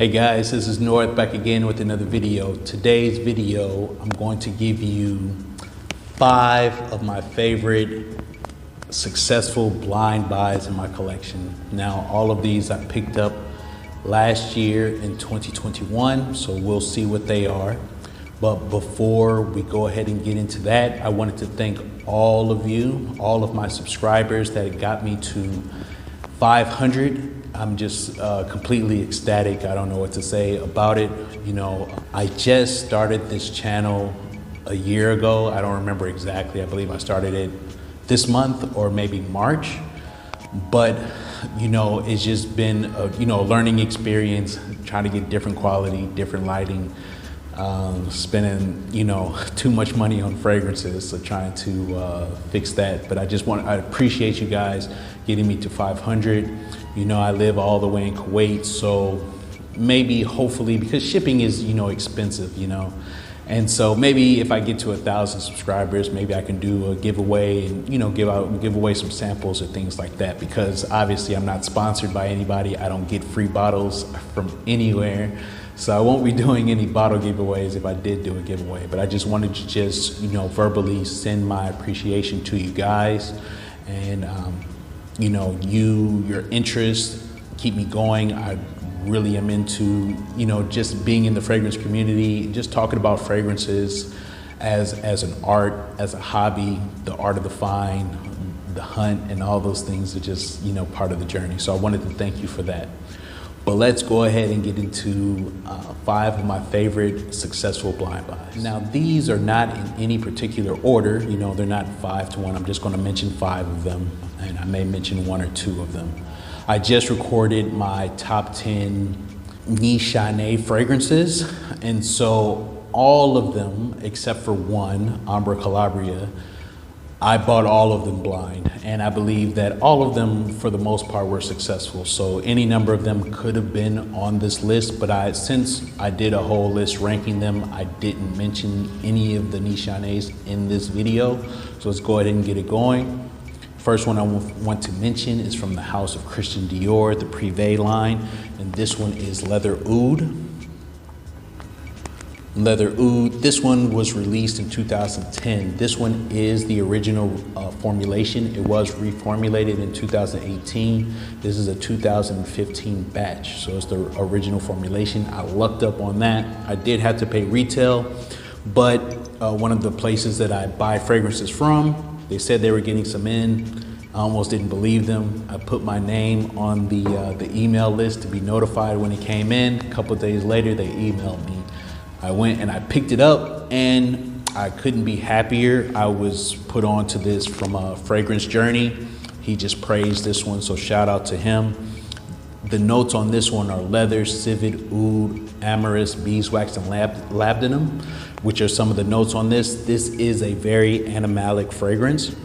Hey guys, this is North back again with another video. Today's video, I'm going to give you 5 of my favorite successful blind buys in my collection. Now, all of these I picked up last year in 2021, so we'll see what they are. But before we go ahead and get into that, I wanted to thank all of you, all of my subscribers that got me to 500. I'm just completely ecstatic. I don't know what to say about it. You know, I just started this channel a year ago. I don't remember exactly. I believe I started it this month or maybe March. But, you know, it's just been a, learning experience, trying to get different quality, different lighting, spending, too much money on fragrances. So trying to fix that. But I appreciate you guys getting me to 500. You know, I live all the way in Kuwait, so maybe, hopefully, because shipping is, expensive, and so maybe if I get to 1,000 subscribers, maybe I can do a giveaway and, give away some samples or things like that, because obviously I'm not sponsored by anybody. I don't get free bottles from anywhere. So I won't be doing any bottle giveaways if I did do a giveaway, but I just wanted to verbally send my appreciation to you guys. And, your interest keep me going. I really am into, just being in the fragrance community, just talking about fragrances as an art, as a hobby, the art of the fine, the hunt, and all those things are just, part of the journey. So I wanted to thank you for that. But let's go ahead and get into 5 of my favorite successful blind buys. Now, these are not in any particular order. They're not 5 to 1. I'm just going to mention 5 of them, and I may mention 1 or 2 of them. I just recorded my top 10 Jayne fragrances, and so all of them, except for one, Amber Calabria, I bought all of them blind, and I believe that all of them, for the most part, were successful. So any number of them could have been on this list, but since I did a whole list ranking them, I didn't mention any of the Jaynes in this video. So let's go ahead and get it going. First one I want to mention is from the house of Christian Dior, the Privé line, and this one is Leather Oud. Leather Oud, this one was released in 2010. This one is the original formulation. It was reformulated in 2018. This is a 2015 batch, so it's the original formulation. I lucked up on that. I did have to pay retail, but one of the places that I buy fragrances from, they said they were getting some in. I almost didn't believe them. I put my name on the email list to be notified when it came in. A couple of days later, they emailed me. I went and I picked it up, and I couldn't be happier. I was put on to this from a Fragrance Journey. He just praised this one, so shout out to him. The notes on this one are leather, civet, oud, amyris, beeswax, and labdanum, which are some of the notes on this. This is a very animalic fragrance.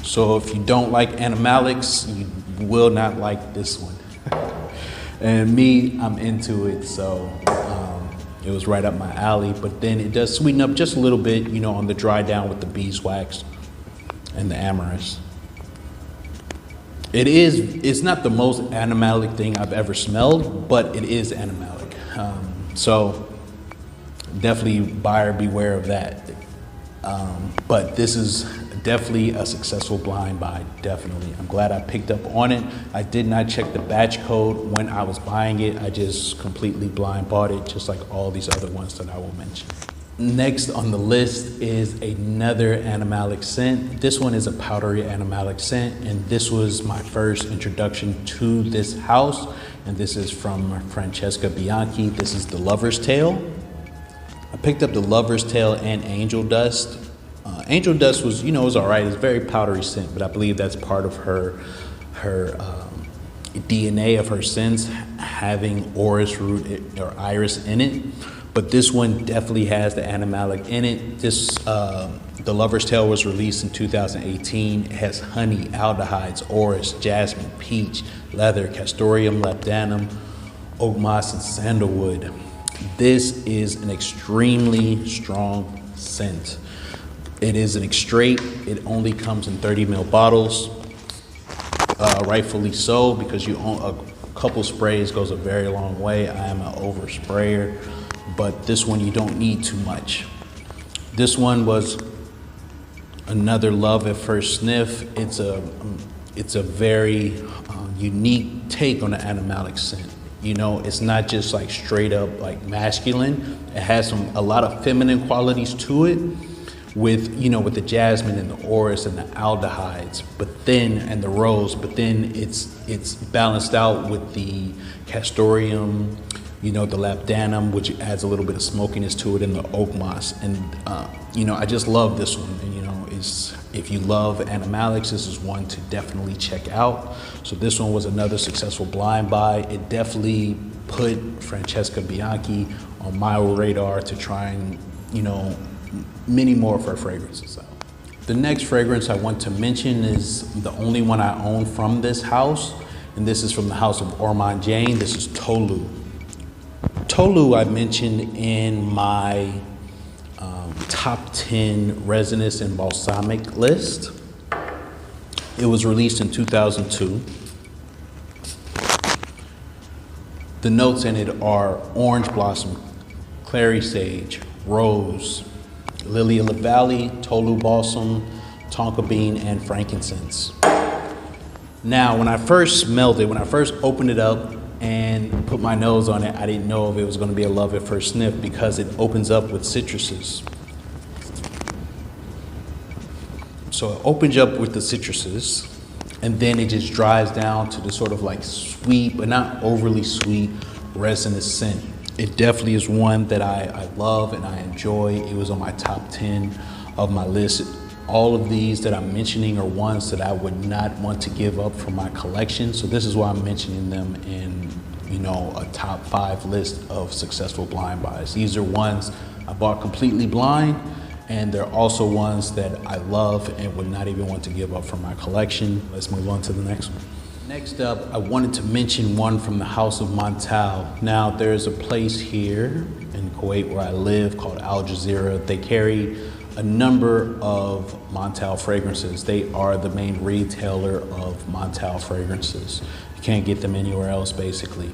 So if you don't like animalics, you will not like this one. And me, I'm into it, so it was right up my alley. But then it does sweeten up just a little bit, on the dry down with the beeswax and the amyris. It's not the most animalic thing I've ever smelled, but it is animalic. So definitely buyer beware of that. But this is definitely a successful blind buy, definitely. I'm glad I picked up on it. I did not check the batch code when I was buying it. I just completely blind bought it, just like all these other ones that I will mention. Next on the list is another animalic scent. This one is a powdery animalic scent, and this was my first introduction to this house, and this is from Francesca Bianchi. This is the Lover's Tale. I picked up the Lover's Tale and Angel Dust. Angel Dust was, was all right. It's very powdery scent, but I believe that's part of her DNA of her scents, having orris root or iris in it. But this one definitely has the animalic in it. This, the Lover's Tale was released in 2018. It has honey, aldehydes, orris, jasmine, peach, leather, castoreum, labdanum, oakmoss, and sandalwood. This is an extremely strong scent. It is an extrait. It only comes in 30 ml bottles. rightfully so, because you own a couple sprays goes a very long way. I am an over sprayer, but this one you don't need too much. This one was another love at first sniff. It's a very unique take on the animalic scent. You know, it's not just like straight up like masculine. It has a lot of feminine qualities to it, with, you know, with the jasmine and the orris and the aldehydes, but then, and the rose, but then it's balanced out with the castoreum, you know, the labdanum, which adds a little bit of smokiness to it, and the oakmoss. And you know, I just love this one. And you know, if you love animalics, this is one to definitely check out. So this one was another successful blind buy. It definitely put Francesca Bianchi on my radar to try and, you know, many more of her fragrances out. The next fragrance I want to mention is the only one I own from this house, and this is from the house of Ormond Jane. This is Tolu. Tolu I mentioned in my top 10 resinous and balsamic list. It was released in 2002. The notes in it are orange blossom, clary sage, rose, lily of the valley, Tolu balsam, tonka bean, and frankincense. Now, when I first smelled it, when I first opened it up and put my nose on it, I didn't know if it was going to be a love at first sniff, because it opens up with citruses. So it opens up with the citruses, and then it just dries down to the sort of like sweet, but not overly sweet, resinous scent. It definitely is one that I love and I enjoy. It was on my top 10 of my list. All of these that I'm mentioning are ones that I would not want to give up from my collection. So this is why I'm mentioning them in, you know, a top 5 list of successful blind buys. These are ones I bought completely blind, and they're also ones that I love and would not even want to give up from my collection. Let's move on to the next one. Next up, I wanted to mention one from the house of Montale. Now, there's a place here in Kuwait where I live called Aldehydes. They carry a number of Montale fragrances. They are the main retailer of Montale fragrances. You can't get them anywhere else, basically.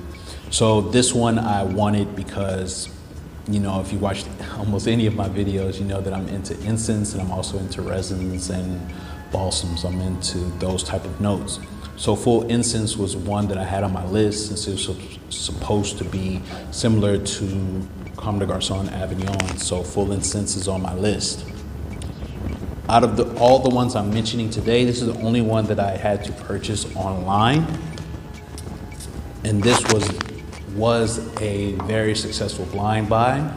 So this one I wanted because, you know, if you watched almost any of my videos, you know that I'm into incense, and I'm also into resins and balsams. I'm into those type of notes. So full incense was one that I had on my list, since it was supposed to be similar to Comme des Garçons Avignon. So full incense is on my list. Out of all the ones I'm mentioning today, this is the only one that I had to purchase online. And this was a very successful blind buy.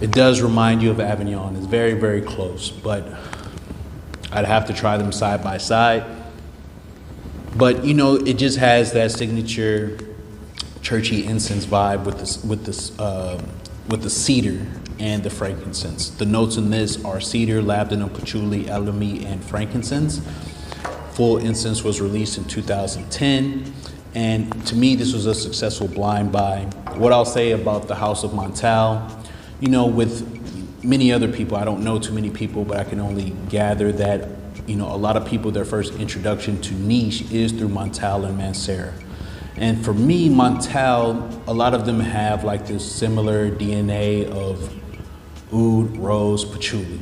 It does remind you of Avignon. It's very, very close, but I'd have to try them side by side. But you know, it just has that signature churchy incense vibe with the cedar and the frankincense. The notes in this are cedar, labdanum, patchouli, elemi, and frankincense. Full incense was released in 2010, and to me, this was a successful blind buy. What I'll say about the house of Montale, you know, with many other people, I don't know too many people, but I can only gather that, you know, a lot of people, their first introduction to niche is through Montale and Mancera. And for me, Montale, a lot of them have like this similar DNA of oud, rose, patchouli.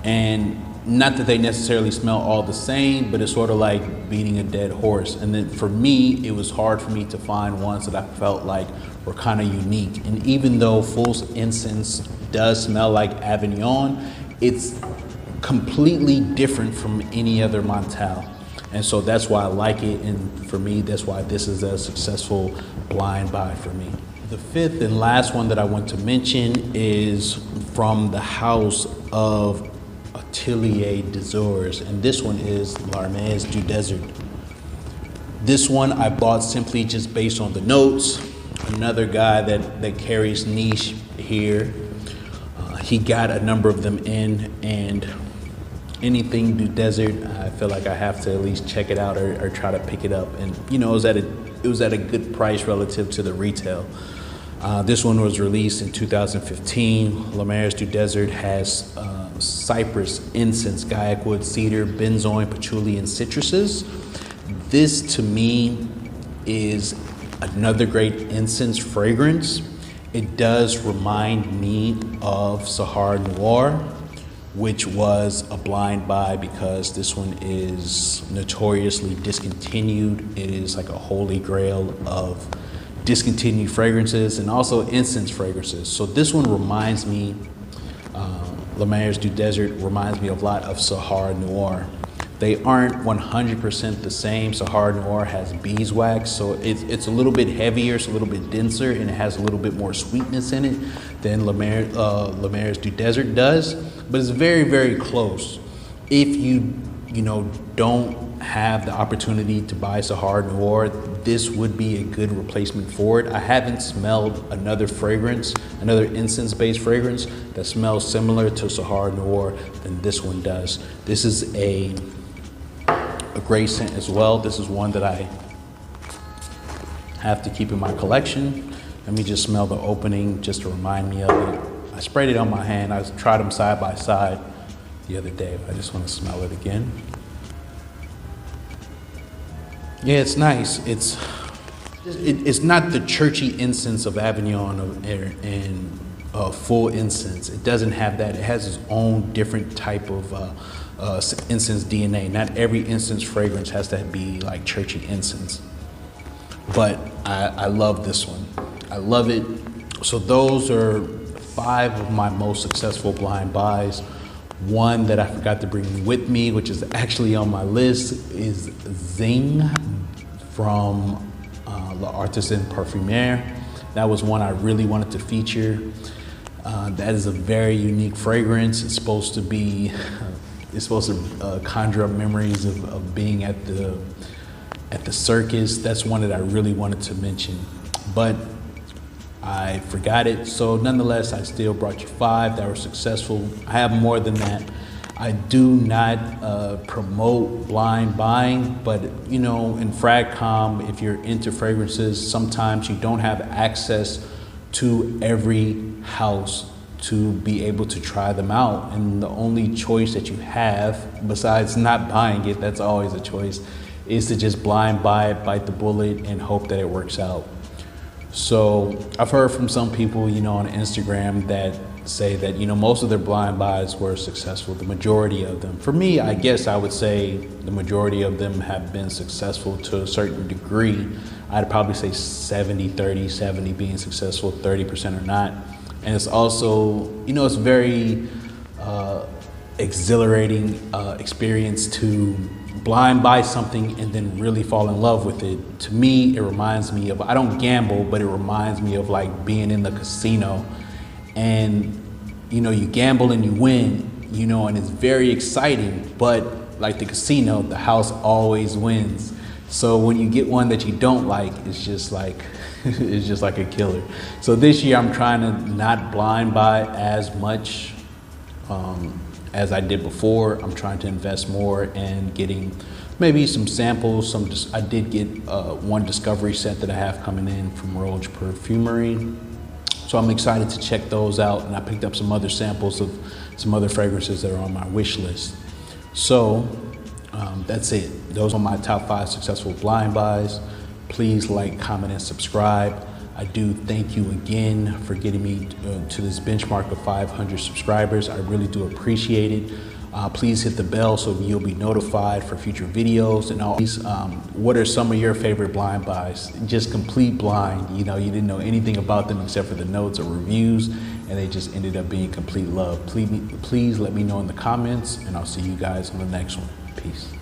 And not that they necessarily smell all the same, but it's sort of like beating a dead horse. And then for me, it was hard for me to find ones that I felt like were kind of unique. And even though full incense does smell like Avignon, it's completely different from any other Montale. And so that's why I like it, and for me, that's why this is a successful blind buy for me. The fifth and last one that I want to mention is from the house of Atelier Désert, and this one is Larmes du Désert. This one I bought simply just based on the notes. Another guy that carries niche here, he got a number of them in, and anything du Désert, I feel like I have to at least check it out or try to pick it up. And you know, it was at a good price relative to the retail. This one was released in 2015. Larmes du Désert has Cypress, Incense, Gaiac Wood, Cedar, Benzoin, Patchouli, and citruses. This to me is another great incense fragrance. It does remind me of Sahara Noir, which was a blind buy because this one is notoriously discontinued. It is like a holy grail of discontinued fragrances and also incense fragrances. So this one reminds me, Larmes du Désert reminds me a lot of Sahara Noir. They aren't 100% the same. Sahara Noir has beeswax, so it's a little bit heavier, it's a little bit denser, and it has a little bit more sweetness in it than Larmes du Désert does, but it's very, very close. If you don't have the opportunity to buy Sahara Noir, this would be a good replacement for it. I haven't smelled another fragrance, another incense-based fragrance that smells similar to Sahara Noir than this one does. This is a great scent as well. This is one that I have to keep in my collection. Let me just smell the opening just to remind me of it. I sprayed it on my hand. I tried them side by side the other day. I just want to smell it again. Yeah, it's nice. It's not the churchy incense of Avignon and full incense. It doesn't have that. It has its own different type of incense DNA. Not every incense fragrance has to be like churchy incense. But I love this one. I love it. So those are 5 of my most successful blind buys. One that I forgot to bring with me, which is actually on my list, is Zing from L'Artisan Parfumeur. That was one I really wanted to feature. That is a very unique fragrance. It's supposed to conjure up memories of being at the circus. That's one that I really wanted to mention, but I forgot it. So nonetheless, I still brought you 5 that were successful. I have more than that. I do not promote blind buying, but in FragCom, if you're into fragrances, sometimes you don't have access to every house to be able to try them out. And the only choice that you have, besides not buying it, that's always a choice, is to just blind buy it, bite the bullet, and hope that it works out. So I've heard from some people, on Instagram that say that, most of their blind buys were successful, the majority of them. For me, I guess I would say the majority of them have been successful to a certain degree. I'd probably say 70-30, 70 being successful, 30% are not. And it's also, it's very exhilarating experience to blind buy something and then really fall in love with it. To me, it reminds me of, I don't gamble, but it reminds me of like being in the casino and, you gamble and you win, and it's very exciting, but like the casino, the house always wins. So when you get one that you don't like, it's just like a killer. So this year I'm trying to not blind buy as much as I did before. I'm trying to invest more in getting maybe some samples. I did get one discovery set that I have coming in from Roche Perfumery. So I'm excited to check those out. And I picked up some other samples of some other fragrances that are on my wish list. So that's it. Those are my top 5 successful blind buys. Please like, comment, and subscribe. I do thank you again for getting me to this benchmark of 500 subscribers. I really do appreciate it. Please hit the bell so you'll be notified for future videos. And always, what are some of your favorite blind buys? Just complete blind. You didn't know anything about them except for the notes or reviews, and they just ended up being complete love. Please let me know in the comments, and I'll see you guys on the next one. Peace.